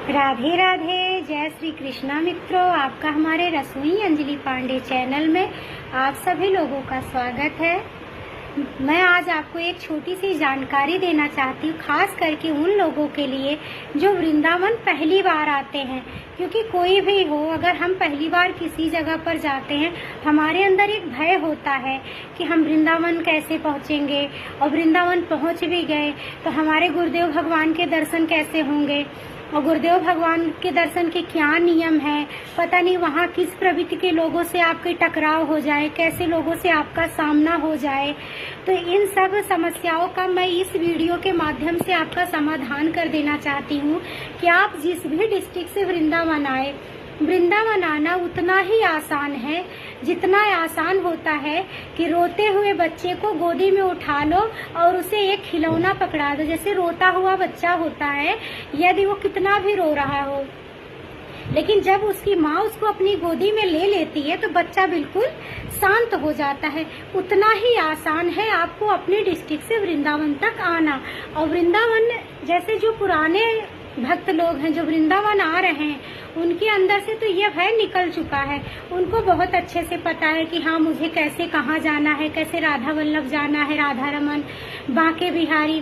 राधे राधे, जय श्री कृष्णा मित्रों। आपका हमारे रसोई अंजलि पांडे चैनल में आप सभी लोगों का स्वागत है। मैं आज आपको एक छोटी सी जानकारी देना चाहती हूँ, खास करके उन लोगों के लिए जो वृंदावन पहली बार आते हैं। क्योंकि कोई भी हो, अगर हम पहली बार किसी जगह पर जाते हैं, हमारे अंदर एक भय होता है कि हम वृंदावन कैसे पहुँचेंगे, और वृंदावन पहुँच भी गए तो हमारे गुरुदेव भगवान के दर्शन कैसे होंगे, और गुरुदेव भगवान के दर्शन के क्या नियम है, पता नहीं वहाँ किस प्रवृत्ति के लोगों से आपके टकराव हो जाए, कैसे लोगों से आपका सामना हो जाए। तो इन सब समस्याओं का मैं इस वीडियो के माध्यम से आपका समाधान कर देना चाहती हूँ कि आप जिस भी डिस्ट्रिक्ट से वृंदावन आए, वृंदावन आना उतना ही आसान है जितना आसान होता है कि रोते हुए बच्चे को गोदी में उठा लो और उसे एक खिलौना पकड़ा दो। जैसे रोता हुआ बच्चा होता है, यदि वो कितना भी रो रहा हो, लेकिन जब उसकी माँ उसको अपनी गोदी में ले लेती है तो बच्चा बिल्कुल शांत हो जाता है। उतना ही आसान है आपको अपने डिस्ट्रिक्ट से वृंदावन तक आना। और वृंदावन जैसे जो पुराने भक्त लोग हैं जो वृंदावन आ रहे हैं, उनके अंदर से तो ये भय निकल चुका है। उनको बहुत अच्छे से पता है कि हाँ, मुझे कैसे कहाँ जाना है, कैसे राधा वल्लभ जाना है, राधा रमन, बांके बिहारी,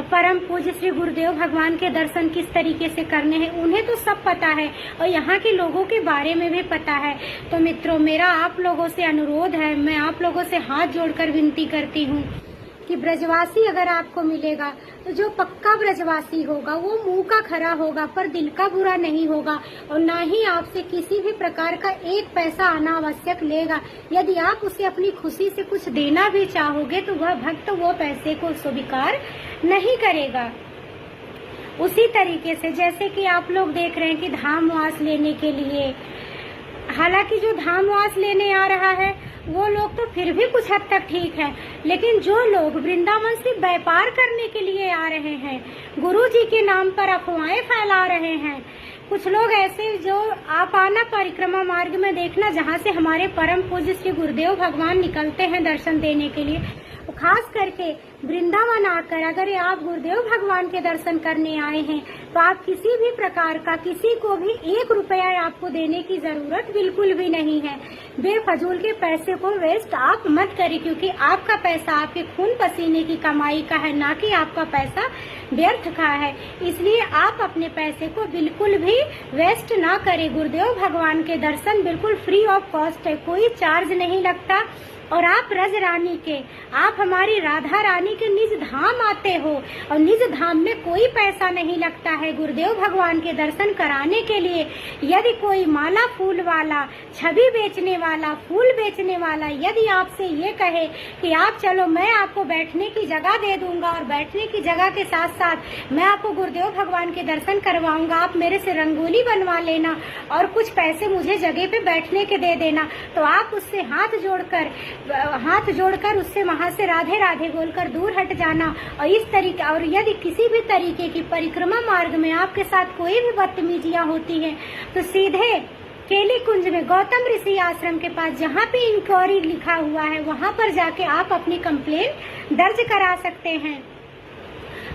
परम पूज्य श्री गुरुदेव भगवान के दर्शन किस तरीके से करने हैं, उन्हें तो सब पता है और यहाँ के लोगों के बारे में भी पता है। तो मित्रों, मेरा आप लोगों से अनुरोध है, मैं आप लोगों से हाथ जोड़कर विनती करती हूँ कि ब्रजवासी अगर आपको मिलेगा तो जो पक्का ब्रजवासी होगा वो मुंह का खरा होगा पर दिल का बुरा नहीं होगा, और ना ही आपसे किसी भी प्रकार का एक पैसा अनावश्यक लेगा। यदि आप उसे अपनी खुशी से कुछ देना भी चाहोगे तो वह भक्त वो पैसे को स्वीकार नहीं करेगा। उसी तरीके से जैसे कि आप लोग देख रहे हैं कि धामवास लेने के लिए, हालांकि जो धामवास लेने आ रहा है वो लोग तो फिर भी कुछ हद तक ठीक है, लेकिन जो लोग वृंदावन से व्यापार करने के लिए आ रहे हैं, गुरु जी के नाम पर अफवाहें फैला रहे हैं, कुछ लोग ऐसे जो आप आना परिक्रमा मार्ग में देखना जहाँ से हमारे परम पूज्य श्री गुरुदेव भगवान निकलते हैं दर्शन देने के लिए, खास करके वृंदावन आकर अगर आप गुरुदेव भगवान के दर्शन करने आए हैं तो आप किसी भी प्रकार का किसी को भी 1 रुपया आपको देने की जरूरत बिल्कुल भी नहीं है। बेफजूल के पैसे को वेस्ट आप मत करें, क्योंकि आपका पैसा आपके खून पसीने की कमाई का है, ना कि आपका पैसा व्यर्थ का है। इसलिए आप अपने पैसे को बिल्कुल भी वेस्ट ना करें। गुरुदेव भगवान के दर्शन बिल्कुल फ्री ऑफ कॉस्ट है, कोई चार्ज नहीं लगता। और आप रज रानी के, आप हमारी राधा रानी के निज धाम आते हो और निज धाम में कोई पैसा नहीं लगता है। गुरुदेव भगवान के दर्शन कराने के लिए यदि कोई माला फूल वाला, छवि बेचने वाला, फूल बेचने वाला यदि आपसे ये कहे कि आप चलो मैं आपको बैठने की जगह दे दूंगा और बैठने की जगह के साथ साथ मैं आपको गुरुदेव भगवान के दर्शन करवाऊंगा, आप मेरे से रंगोली बनवा लेना और कुछ पैसे मुझे जगह पे बैठने के दे देना, तो आप उससे हाथ जोड़कर उससे वहां से राधे राधे बोलकर दूर हट जाना। और इस तरीके, और यदि किसी भी तरीके की परिक्रमा मार्ग में आपके साथ कोई भी बदतमीजियां होती है तो सीधे केली कुंज में गौतम ऋषि आश्रम के पास जहाँ पे इंक्वायरी लिखा हुआ है वहाँ पर जाके आप अपनी कंप्लेन दर्ज करा सकते हैं।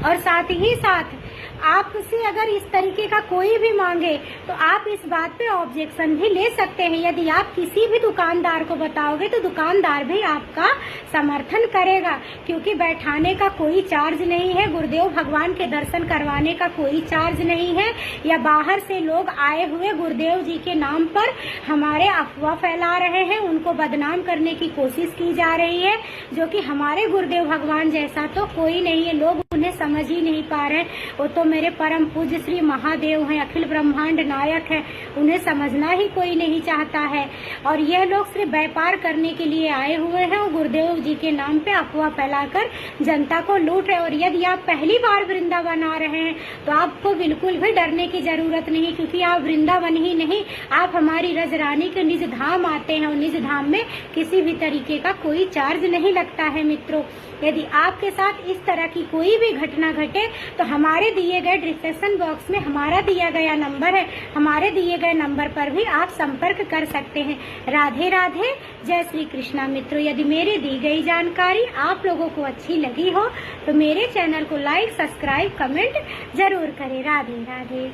और साथ ही साथ आपसे अगर इस तरीके का कोई भी मांगे तो आप इस बात पे ऑब्जेक्शन भी ले सकते हैं। यदि आप किसी भी दुकानदार को बताओगे तो दुकानदार भी आपका समर्थन करेगा, क्योंकि बैठाने का कोई चार्ज नहीं है, गुरुदेव भगवान के दर्शन करवाने का कोई चार्ज नहीं है। या बाहर से लोग आए हुए गुरुदेव जी के नाम पर हमारे अफवाह फैला रहे हैं, उनको बदनाम करने की कोशिश की जा रही है, जो कि हमारे गुरुदेव भगवान जैसा तो कोई नहीं है। लोग उन्हें समझ ही नहीं पा रहे, वो तो मेरे परम पूज्य श्री महादेव हैं, अखिल ब्रह्मांड नायक है, उन्हें समझना ही कोई नहीं चाहता है। और यह लोग सिर्फ व्यापार करने के लिए आए हुए हैं और गुरुदेव जी के नाम पे अफवाह फैलाकर जनता को लूट रहे। और यदि आप पहली बार वृंदावन आ रहे हैं तो आपको बिल्कुल भी डरने की जरूरत नहीं, क्योंकि आप वृंदावन ही नहीं, आप हमारी रज रानी के निज धाम आते हैं और निज धाम में किसी भी तरीके का कोई चार्ज नहीं लगता है। मित्रों, यदि आपके साथ इस तरह की कोई भी घटना घटे तो हमारे दिए गए डिस्क्रिप्शन बॉक्स में हमारा दिया गया नंबर है, हमारे दिए गए नंबर पर भी आप संपर्क कर सकते हैं। राधे राधे, जय श्री कृष्णा। मित्रों, यदि मेरी दी गई जानकारी आप लोगों को अच्छी लगी हो तो मेरे चैनल को लाइक, सब्सक्राइब, कमेंट जरूर करें। राधे राधे।